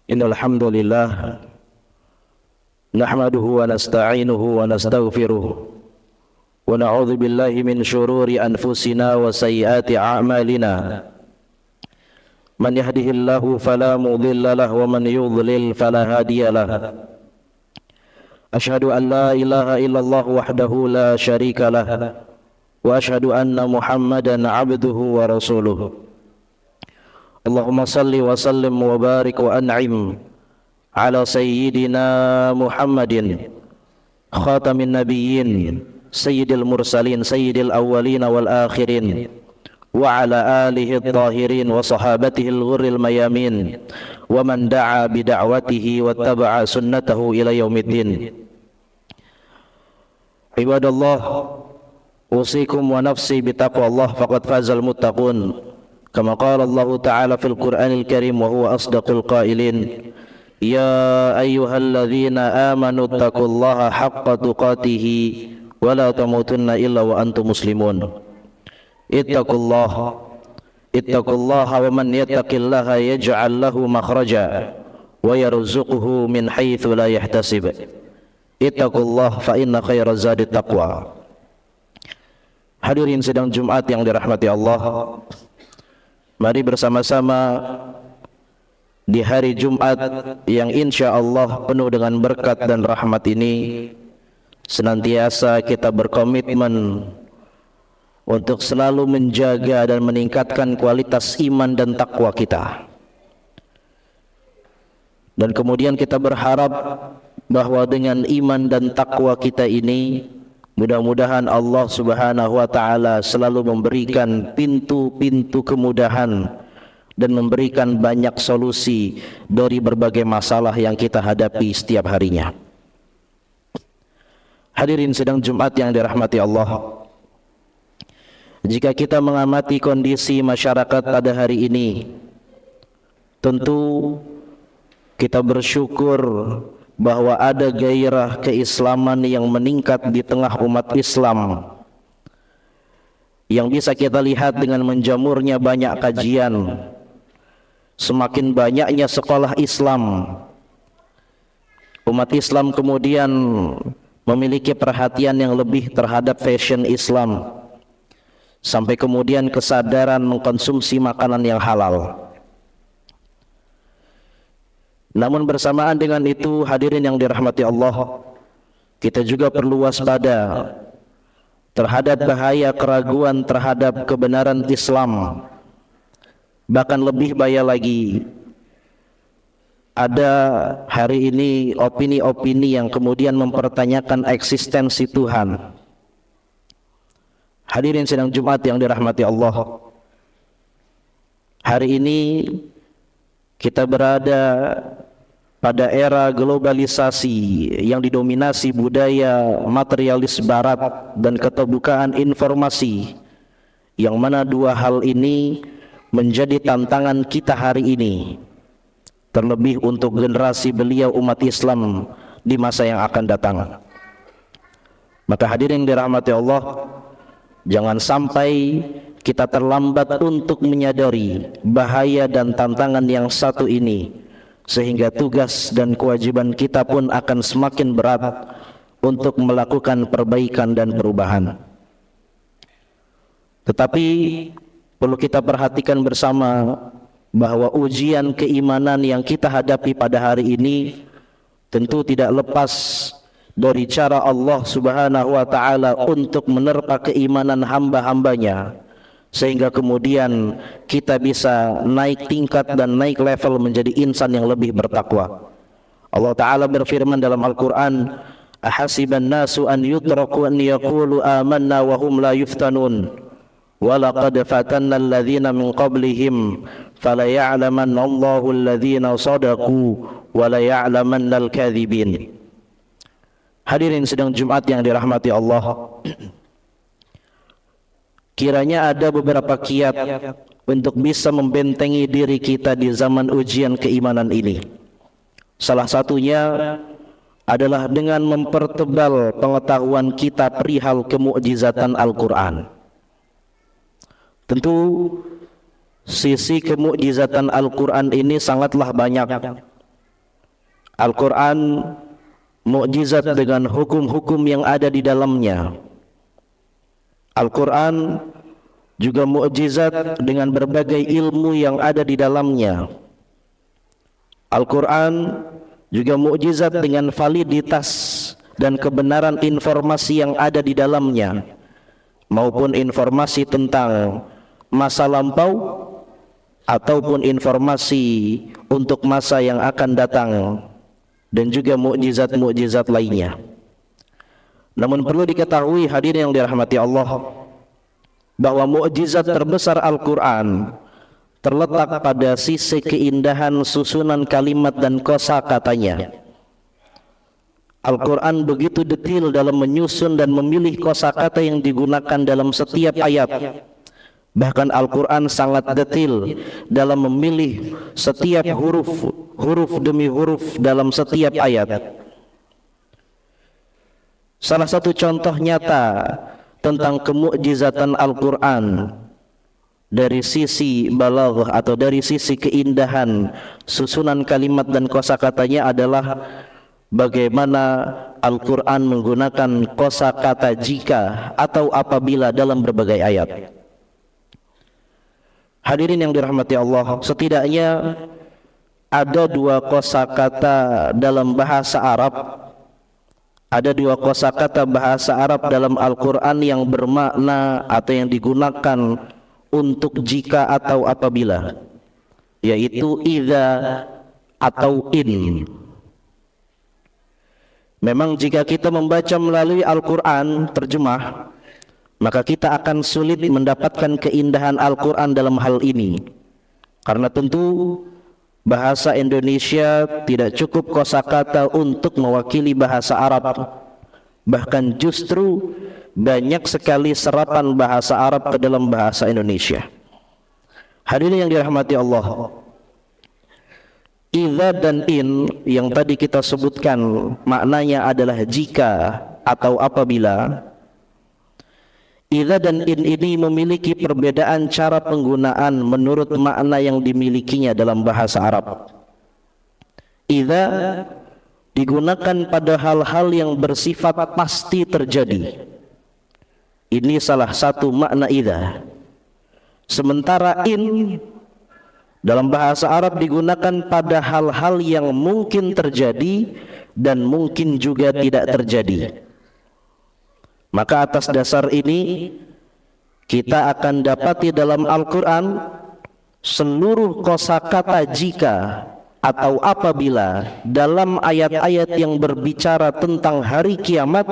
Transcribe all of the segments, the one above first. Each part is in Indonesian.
Innal hamdalillah nahmaduhu wa nasta'inuhu wa nastaghfiruh wa na'udzu billahi min shururi anfusina wa sayyiati a'malina. Man yahdihillahu fala mudilla lahu wa man yudlil fala hadiya lahu. Ashhadu an la ilaha illallah wahdahu la syarika lah wa ashhadu anna Muhammadan 'abduhu wa rasuluh. Allahumma salli wa sallim wa barik wa an'im ala sayyidina Muhammadin khatamin nabiyyin sayyidil mursalin sayyidil awwalin wal akhirin wa ala alihi at-tahirin wa sahabatihi al-ghurril mayamin wa man da'a bi da'watihi wa taba'a sunnatahu ila yaumiddin. Ibadallah, usikum wa nafsi bi taqwallah faqad fazal muttaqun. Kama qala Allah Ta'ala fil Qur'anil Karim wa huwa asdaqul qailin. Ya ayyuhalladzina amanu taqullaha haqqa tuqatihi wa la tamutunna illa wa antum muslimun. Ittaqullaha wa man yattaqillaha yaj'al lahu makhraja wa yarzuquhu min haitsu la yahtasib. Ittaqullaha fa inna khairaz zadi taqwa. Hadirin sidang Jumat yang dirahmati Allah, mari bersama-sama di hari Jumat yang insya Allah penuh dengan berkat dan rahmat ini senantiasa kita berkomitmen untuk selalu menjaga dan meningkatkan kualitas iman dan takwa kita. Dan kemudian kita berharap bahwa dengan iman dan takwa kita ini mudah-mudahan Allah Subhanahu wa Ta'ala selalu memberikan pintu-pintu kemudahan dan memberikan banyak solusi dari berbagai masalah yang kita hadapi setiap harinya. Hadirin sidang Jumat yang dirahmati Allah, jika kita mengamati kondisi masyarakat pada hari ini, tentu kita bersyukur bahwa ada gairah keislaman yang meningkat di tengah umat Islam, yang bisa kita lihat dengan menjamurnya banyak kajian, semakin banyaknya sekolah Islam. Umat Islam kemudian memiliki perhatian yang lebih terhadap fashion Islam, sampai kemudian kesadaran mengkonsumsi makanan yang halal. Namun bersamaan dengan itu, hadirin yang dirahmati Allah, kita juga perlu waspada terhadap bahaya keraguan terhadap kebenaran Islam. Bahkan lebih bahaya lagi, ada hari ini opini-opini yang kemudian mempertanyakan eksistensi Tuhan. Hadirin sidang Jumat yang dirahmati Allah, hari ini kita berada pada era globalisasi yang didominasi budaya materialis barat dan keterbukaan informasi, yang mana dua hal ini menjadi tantangan kita hari ini, terlebih untuk generasi beliau umat Islam di masa yang akan datang. Maka hadirin dirahmati Allah, jangan sampai kita terlambat untuk menyadari bahaya dan tantangan yang satu ini, sehingga tugas dan kewajiban kita pun akan semakin berat untuk melakukan perbaikan dan perubahan. Tetapi perlu kita perhatikan bersama bahwa ujian keimanan yang kita hadapi pada hari ini tentu tidak lepas dari cara Allah Subhanahu wa Ta'ala untuk menerpa keimanan hamba-hambanya, sehingga kemudian kita bisa naik tingkat dan naik level menjadi insan yang lebih bertakwa. Allah Ta'ala berfirman dalam Al-Quran, ahasiban nasu an yutraku an yaqulu amanna wa hum la yuftanun wa laqad fatanna alladhina min qablihim fala ya'lamanna Allahu alladhina sadaqu wa la ya'lamanna al-kadhibin. Hadirin sidang Jumat yang dirahmati Allah, kiranya ada beberapa kiat untuk bisa membentengi diri kita di zaman ujian keimanan ini. Salah satunya adalah dengan mempertebal pengetahuan kita perihal kemukjizatan Al-Quran. Tentu sisi kemukjizatan Al-Quran ini sangatlah banyak, Al-Quran mukjizat dengan hukum-hukum yang ada di dalamnya. Al-Quran juga mukjizat dengan berbagai ilmu yang ada di dalamnya. Al-Quran juga mukjizat dengan validitas dan kebenaran informasi yang ada di dalamnya, maupun informasi tentang masa lampau ataupun informasi untuk masa yang akan datang, dan juga mukjizat-mukjizat lainnya. Namun perlu diketahui hadirin yang dirahmati Allah, bahwa mukjizat terbesar Al-Quran terletak pada sisi keindahan susunan kalimat dan kosakatanya. Al-Quran begitu detail dalam menyusun dan memilih kosakata yang digunakan dalam setiap ayat. Bahkan Al-Quran sangat detail dalam memilih setiap huruf demi huruf dalam setiap ayat. Salah satu contoh nyata tentang kemukjizatan Al-Quran dari sisi balaghah atau dari sisi keindahan susunan kalimat dan kosakatanya adalah bagaimana Al-Quran menggunakan kosakata jika atau apabila dalam berbagai ayat. Hadirin yang dirahmati Allah, setidaknya ada dua kosakata dalam bahasa Arab. Ada dua kosakata bahasa Arab dalam Al-Quran yang bermakna atau yang digunakan untuk jika atau apabila, yaitu idza atau in. Memang jika kita membaca melalui Al-Quran terjemah, maka kita akan sulit mendapatkan keindahan Al-Quran dalam hal ini. Karena tentu bahasa Indonesia tidak cukup kosakata untuk mewakili bahasa Arab. Bahkan justru banyak sekali serapan bahasa Arab ke dalam bahasa Indonesia. Hadirin yang dirahmati Allah, idza dan in yang tadi kita sebutkan maknanya adalah jika atau apabila. Idza dan in ini memiliki perbedaan cara penggunaan menurut makna yang dimilikinya dalam bahasa Arab. Idza digunakan pada hal-hal yang bersifat pasti terjadi. Ini salah satu makna idza. Sementara in dalam bahasa Arab digunakan pada hal-hal yang mungkin terjadi dan mungkin juga tidak terjadi. Maka atas dasar ini kita akan dapati dalam Al-Quran seluruh kosakata jika atau apabila dalam ayat-ayat yang berbicara tentang hari kiamat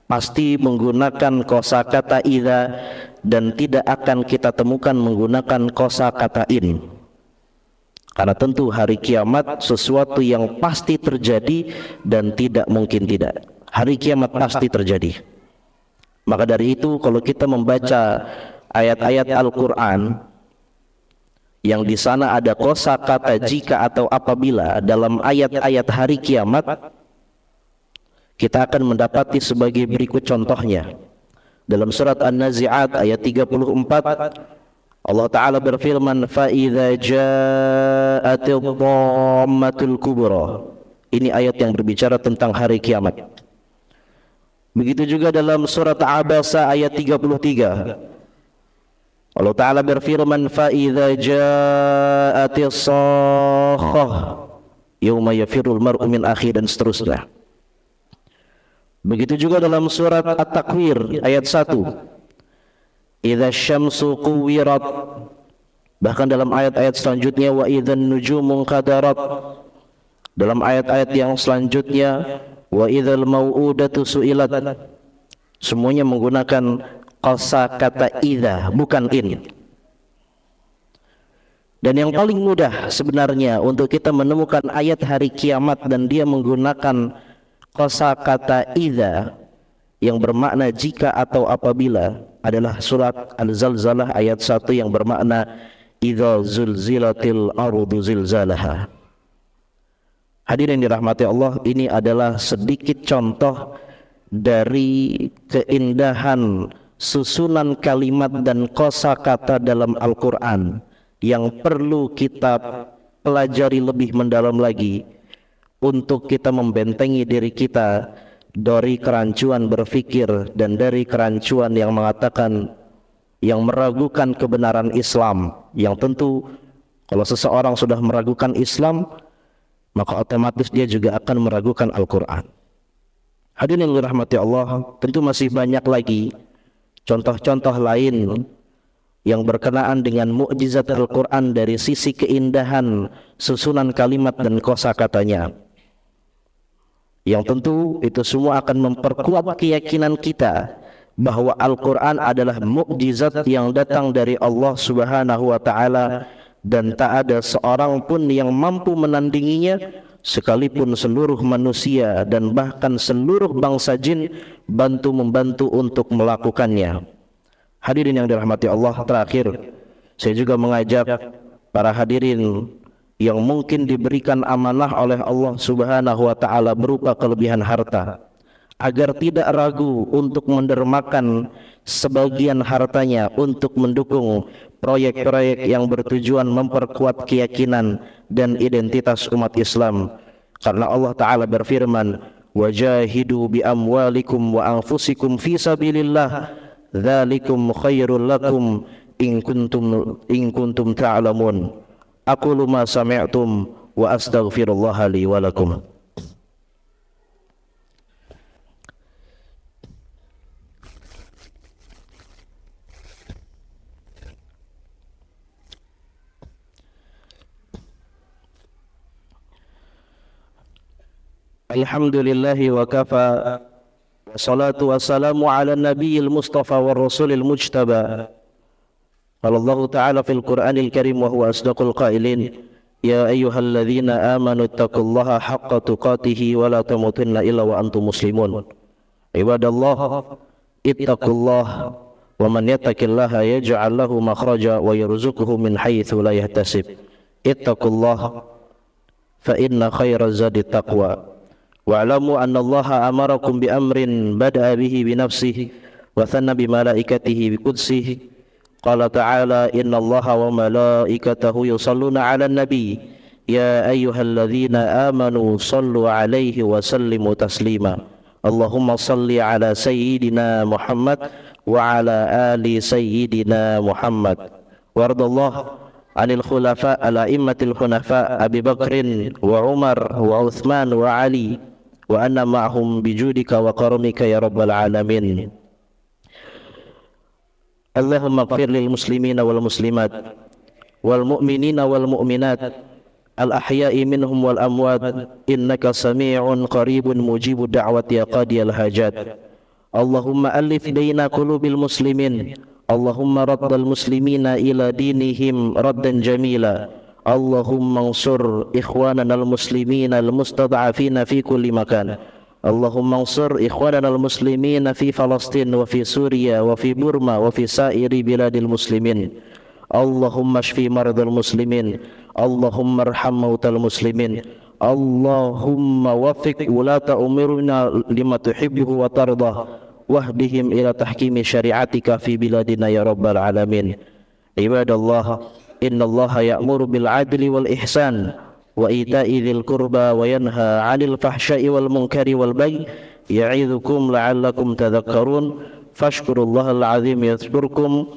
pasti menggunakan kosakata idza dan tidak akan kita temukan menggunakan kosakata in. Karena tentu hari kiamat sesuatu yang pasti terjadi dan tidak mungkin tidak. Hari kiamat pasti terjadi. Maka dari itu kalau kita membaca ayat-ayat Al-Quran yang di sana ada kosakata jika atau apabila dalam ayat-ayat hari kiamat, kita akan mendapati sebagai berikut contohnya. Dalam surat An-Nazi'at ayat 34, Allah Ta'ala berfirman, فَإِذَا جَاءَتِ الطَّامَّةُ الْكُبْرَى. Ini ayat yang berbicara tentang hari kiamat. Begitu juga dalam surat Abasa ayat 33. Allah Ta'ala berfirman, فَإِذَا جَاءَتِ الصَّاخَّةُ يَوْمَ يَفِرُّ الْمَرْءُ مِنْ أَخِيهِ dan seterusnya. Begitu juga dalam surat At-Takwir ayat 1. إِذَا الشَّمْسُ كُوِّرَتْ. Bahkan dalam ayat-ayat selanjutnya, وَإِذَا النُّجُومُ انْقَدَرَتْ. Dalam ayat-ayat yang selanjutnya, وَإِذَا الْمَوْءُودَةُ سُئِلَتْ. Semuanya menggunakan kosakata idza, bukan in. Dan yang paling mudah sebenarnya untuk kita menemukan ayat hari kiamat dan dia menggunakan kosakata idza yang bermakna jika atau apabila adalah surat Al-Zalzalah ayat 1 yang bermakna idza zulzilatil ardu zilzalaha. Hadirin dirahmati Allah, ini adalah sedikit contoh dari keindahan susunan kalimat dan kosakata dalam Al-Quran yang perlu kita pelajari lebih mendalam lagi untuk kita membentengi diri kita dari kerancuan berfikir dan dari kerancuan yang mengatakan, yang meragukan kebenaran Islam, yang tentu kalau seseorang sudah meragukan Islam, maka otomatis dia juga akan meragukan Al-Quran. Hadirin yang dirahmati Allah, tentu masih banyak lagi contoh-contoh lain yang berkenaan dengan mukjizat Al-Quran dari sisi keindahan susunan kalimat dan kosakatanya, yang tentu itu semua akan memperkuat keyakinan kita bahwa Al-Quran adalah mukjizat yang datang dari Allah Subhanahu wa Ta'ala, dan tak ada seorang pun yang mampu menandinginya, sekalipun seluruh manusia dan bahkan seluruh bangsa jin bantu-membantu untuk melakukannya. Hadirin yang dirahmati Allah, terakhir saya juga mengajak para hadirin yang mungkin diberikan amanah oleh Allah Subhanahu wa Ta'ala berupa kelebihan harta, agar tidak ragu untuk mendermakan sebagian hartanya untuk mendukung proyek-proyek yang bertujuan memperkuat keyakinan dan identitas umat Islam. Karena Allah Ta'ala berfirman, wajahidu bi amwalikum wa anfusikum fi sabilillah dzalikum khairul lakum in kuntum ta'lamun. Aqulu ma sami'tum wa astaghfirullaha li wa lakum. Alhamdulillahi wa kafa, wassalatu wassalamu ala nabiyil mustafa wa rasulil mujtaba. Qala Allah Ta'ala fil Qur'anil Karim wa huwa asdaqul qailin, ya ayyuhalladzina amanu ittaqullaha haqqa tuqatih wa la tamutunna illa wa antum muslimun. Ibadallah, ittaqullaha wa man yattaqillaha yaj'al lahu makhraja wa yarzuquhu min haitsu la yahtasib. Ittaqullaha fa inna khairaz zadi taqwa. Wa'lamu anna Allah amarakum bi amrin bada'a bihi bi nafsihi wa thanna bi malaikatihi bi qudsihi. Qala ta'ala, inna Allah wa malaikatahu yusalluna 'alan nabi ya ayyuhalladzina amanu sallu 'alaihi wa sallimu taslima. Allahumma salli 'ala sayyidina Muhammad wa 'ala ali sayyidina Muhammad. Wardallahu anil khulafa al-a'immatil hunafa Abi Bakrin wa Umar wa Uthman wa Ali wa anna ma'hum bijudika wa karamika ya rabbal alamin. Allahumma ighfir lil muslimina wal muslimat wal mu'minina wal mu'minat al ahya'i minhum wal amwat innaka sami'un qaribun mujibud da'wati ya qadiyal hajat. Allahumma alif baina qulubil muslimin, Allahumma raddal muslimina ila dinihim raddan jamila. Allahumma ansur ikhwanana al-muslimina al-mustad'afina fi kulli makan. Allahumma ansur ikhwanana al-muslimina fi Falastin wa fi Suriya wa fi Burma wa fi sairi biladil muslimin. Allahumma shfi mardal muslimin, Allahumma arham mautal muslimin. Allahumma wafiq ulata umurina lima tuhibbuhu wa tardah, wahdihim ila tahkimi syari'atika fi biladina ya rabbal alamin. Ibadallah, innallaha ya'muru bil adli wal ihsan wa ita'i dzil qurba wa yanha 'anil fahsya'i wal munkari wal baghi ya'idzukum la'allakum tadhakkarun. Fashkurullahal 'azim yadhkurkum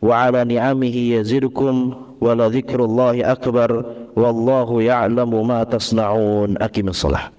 wa 'ala ni'amihi yazidkum wa la dzikrullahi akbar wallahu ya'lamu ma tasna'un. Aqimis shalah.